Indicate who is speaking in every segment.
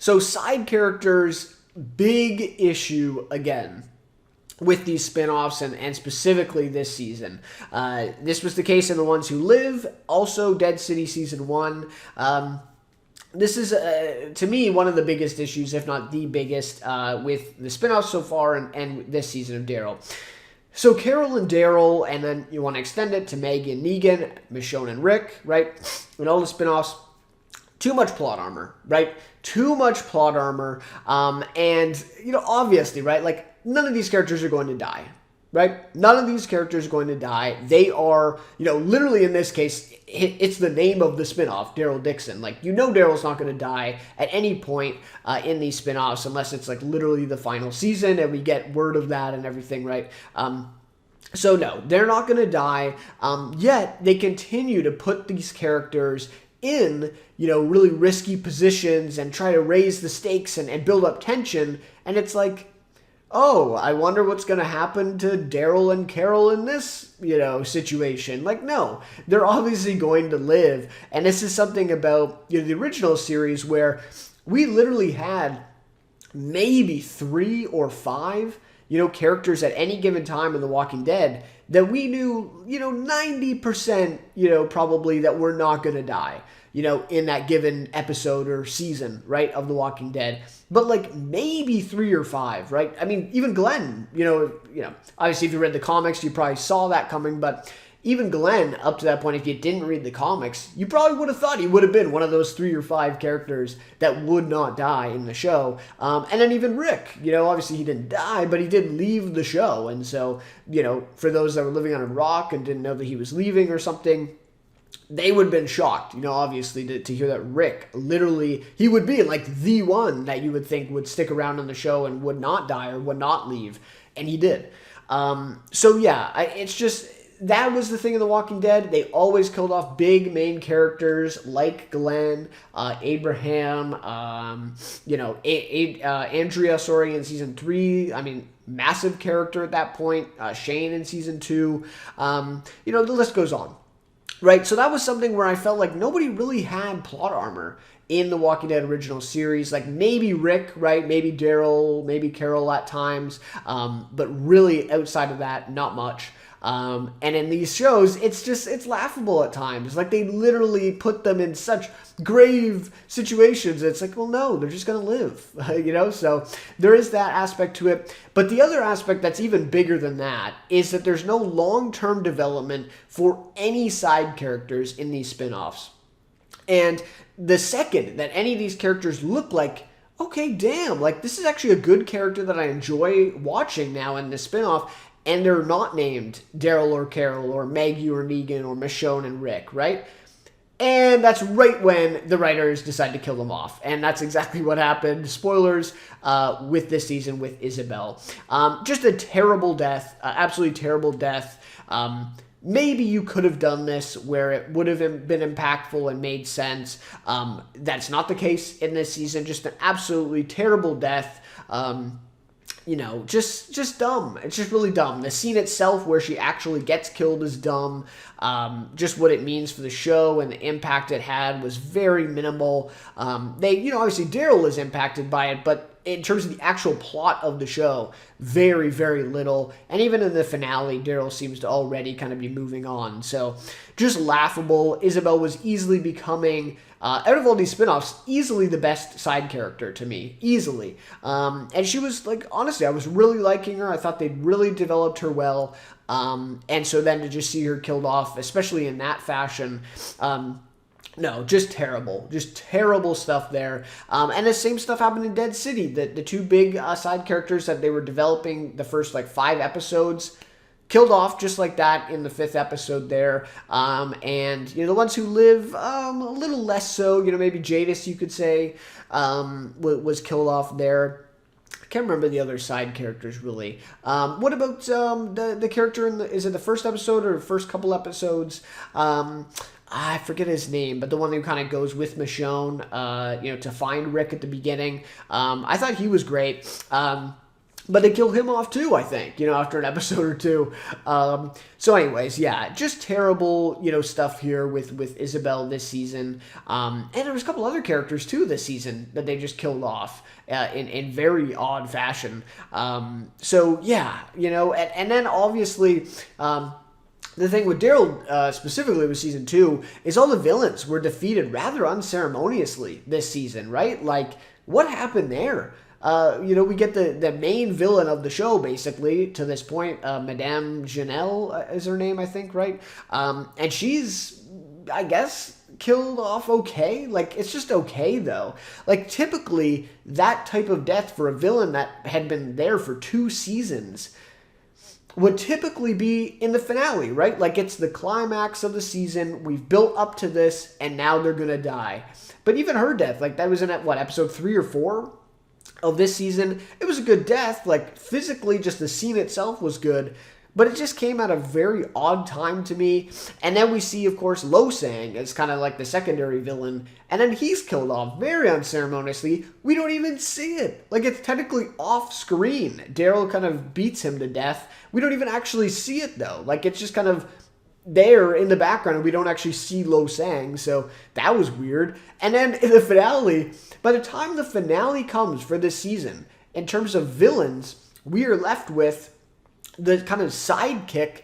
Speaker 1: So side characters, big issue again with these spinoffs and specifically this season. This was the case in The Ones Who Live, also Dead City Season 1. This is, to me, one of the biggest issues, if not the biggest, with the spinoffs so far and this season of Daryl. So Carol and Daryl, and then you want to extend it to Maggie and Negan, Michonne and Rick, right? And all the spinoffs. Too much plot armor, right? Too much plot armor. And, obviously, right? Like, none of these characters are going to die, right? None of these characters are going to die. They are, literally in this case, it's the name of the spinoff, Daryl Dixon. Like, Daryl's not going to die at any point in these spinoffs unless it's, like, literally the final season and we get word of that and everything, right? So, no, they're not going to die. Yet, they continue to put these characters in, really risky positions and try to raise the stakes and build up tension. And it's like, oh, I wonder what's going to happen to Daryl and Carol in this, situation. Like, no, they're obviously going to live. And this is something about, the original series where we literally had maybe 3 or 5, characters at any given time in The Walking Dead that we knew, 90%, probably that we're not going to die, in that given episode or season, right, of The Walking Dead. But, like, maybe 3 or 5, right? I mean, even Glenn, obviously if you read the comics, you probably saw that coming, but even Glenn, up to that point, if you didn't read the comics, you probably would have thought he would have been one of those 3 or 5 characters that would not die in the show. And then even Rick, obviously he didn't die, but he did leave the show. And so, for those that were living on a rock and didn't know that he was leaving or something, they would have been shocked, obviously, to hear that Rick, literally, he would be like the one that you would think would stick around on the show and would not die or would not leave. And he did. So yeah, it's just, that was the thing in The Walking Dead. They always killed off big main characters like Glenn, Abraham, Andrea, in season 3. I mean, massive character at that point. Shane in season 2. The list goes on. Right, so that was something where I felt like nobody really had plot armor in the Walking Dead original series. Like maybe Rick, right? Maybe Daryl, maybe Carol at times. But really outside of that, not much. And in these shows, it's laughable at times. Like they literally put them in such grave situations. It's like, well, no, they're just going to live, so there is that aspect to it. But the other aspect that's even bigger than that is that there's no long-term development for any side characters in these spinoffs. And the second that any of these characters look like, okay, damn, like this is actually a good character that I enjoy watching now in this spinoff, and they're not named Daryl or Carol or Maggie or Negan or Michonne and Rick, right? And that's right when the writers decide to kill them off. And that's exactly what happened. Spoilers with this season with Isabel. Just a terrible death, absolutely terrible death. Maybe you could have done this where it would have been impactful and made sense. That's not the case in this season. Just an absolutely terrible death. Just dumb. It's just really dumb. The scene itself where she actually gets killed is dumb. Just what it means for the show and the impact it had was very minimal. Obviously Daryl is impacted by it, but in terms of the actual plot of the show, very, very little. And even in the finale, Daryl seems to already kind of be moving on. So just laughable. Isabel was easily becoming, out of all these spinoffs, easily the best side character to me. Easily. And she was, like, honestly, I was really liking her. I thought they'd really developed her well. And so then to just see her killed off, especially in that fashion, no, just terrible stuff there. And the same stuff happened in Dead City. The two big side characters that they were developing the first 5 episodes killed off just like that in the 5th episode there. And the Ones Who Live, a little less so. Maybe Jadis, you could say, was killed off there. I can't remember the other side characters really. What about the character is it the first episode or first couple episodes? I forget his name, but the one who kind of goes with Michonne, to find Rick at the beginning. I thought he was great. But they kill him off too, I think, after an episode or two. So anyways, yeah, just terrible, stuff here with Isabel this season. And there was a couple other characters too this season that they just killed off in very odd fashion. So yeah, and then obviously, the thing with Daryl, specifically with season 2, is all the villains were defeated rather unceremoniously this season, right? Like, what happened there? We get the main villain of the show, basically, to this point. Madame Janelle is her name, I think, right? And she's, I guess, killed off okay. Like, it's just okay, though. Like, typically, that type of death for a villain that had been there for 2 seasons would typically be in the finale, right? Like, it's the climax of the season. We've built up to this, and now they're going to die. But even her death, like, that was in, episode 3 or 4? Of this season, it was a good death. Like, physically, just the scene itself was good, but it just came at a very odd time to me. And then we see, of course, Lo-Sang as kind of like the secondary villain, and then he's killed off very unceremoniously. We don't even see it. Like, it's technically off screen. Daryl kind of beats him to death. We don't even actually see it, though. Like, it's just kind of there in the background, and we don't actually see Lo-Sang, so that was weird. And then in the finale, by the time the finale comes for this season, in terms of villains, we are left with the kind of sidekick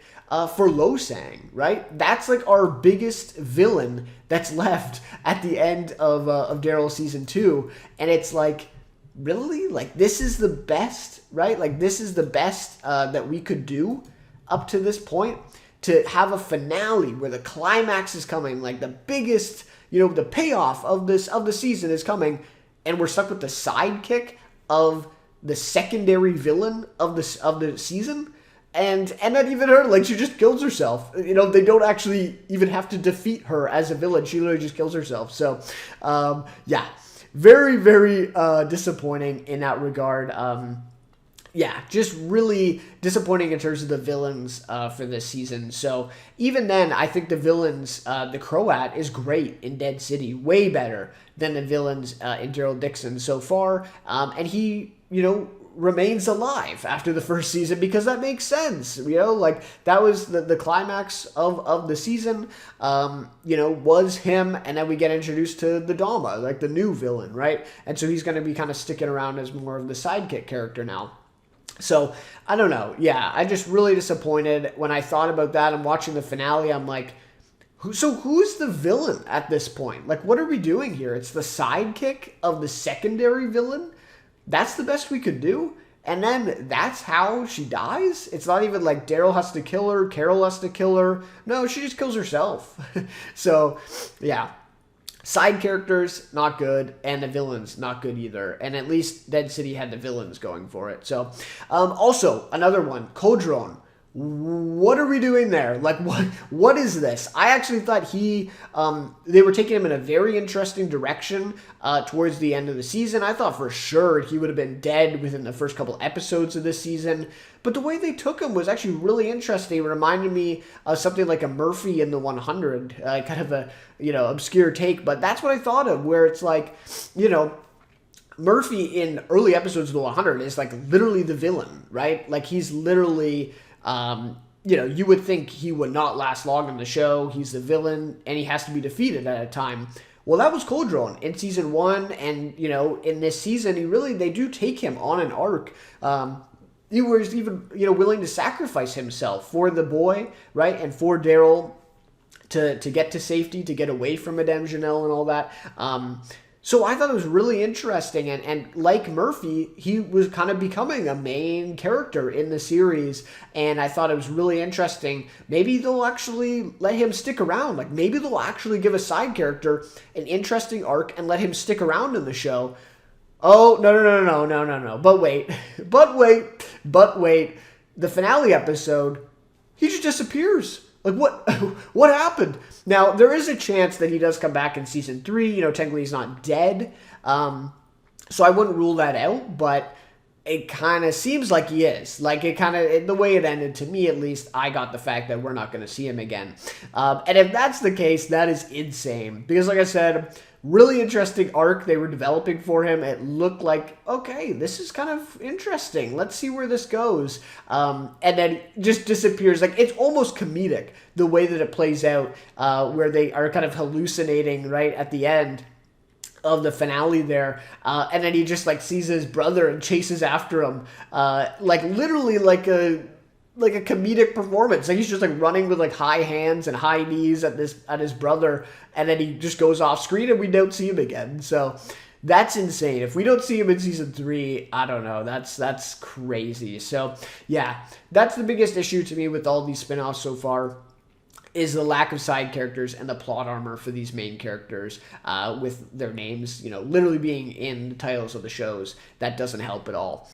Speaker 1: for Lo-Sang, right? That's like our biggest villain that's left at the end of Daryl season 2, and it's like, really? Like, this is the best, right? Like, this is the best that we could do up to this point? To have a finale where the climax is coming, like the biggest, the payoff of the season is coming, and we're stuck with the sidekick of the secondary villain of the season, and not even her, like, she just kills herself. They don't actually even have to defeat her as a villain. She literally just kills herself. So, yeah, very, very disappointing in that regard. Yeah, just really disappointing in terms of the villains for this season. So even then, I think the villains, the Croat is great in Dead City, way better than the villains in Daryl Dixon so far. And he, remains alive after the first season because that makes sense. Like, that was the climax of the season, was him. And then we get introduced to the Dama, like the new villain, right? And so he's going to be kind of sticking around as more of the sidekick character now. So, I don't know. Yeah, I just really disappointed when I thought about that. I'm watching the finale. I'm like, who's the villain at this point? Like, what are we doing here? It's the sidekick of the secondary villain? That's the best we could do? And then that's how she dies? It's not even like Daryl has to kill her, Carol has to kill her. No, she just kills herself. So, yeah. Side characters, not good, and the villains, not good either. And at least Dead City had the villains going for it. So, also, another one, Codron. What are we doing there? Like, what is this? I actually thought they were taking him in a very interesting direction towards the end of the season. I thought for sure he would have been dead within the first couple episodes of this season. But the way they took him was actually really interesting. It reminded me of something like a Murphy in the 100, kind of a, obscure take. But that's what I thought of, where it's like, Murphy in early episodes of the 100 is like literally the villain, right? Like, he's literally... you would think he would not last long in the show. He's the villain, and he has to be defeated at a time. Well, that was Codron in season 1, and, in this season, they do take him on an arc. He was even, willing to sacrifice himself for the boy, right, and for Daryl to get to safety, to get away from Madame Janelle and all that. So I thought it was really interesting, and like Murphy, he was kind of becoming a main character in the series, and I thought it was really interesting. Maybe they'll actually let him stick around. Like, maybe they'll actually give a side character an interesting arc and let him stick around in the show. Oh, no. But wait. The finale episode, he just disappears. Like, what happened? Now, there is a chance that he does come back in season 3. Technically he's not dead. So I wouldn't rule that out, but it kind of seems like he is. Like, the way it ended, to me at least, I got the fact that we're not going to see him again. And if that's the case, that is insane. Because like I said, really interesting arc they were developing for him. It looked like, okay, this is kind of interesting. Let's see where this goes. And then just disappears. Like, it's almost comedic the way that it plays out, where they are kind of hallucinating right at the end of the finale there, and then he just like sees his brother and chases after him, like literally like a comedic performance. Like, he's just like running with like high hands and high knees at his brother, and then he just goes off screen and we don't see him again. So that's insane. If we don't see him in season 3, I don't know. That's crazy. So yeah, that's the biggest issue to me with all these spinoffs so far, is the lack of side characters and the plot armor for these main characters, with their names, literally being in the titles of the shows. That doesn't help at all.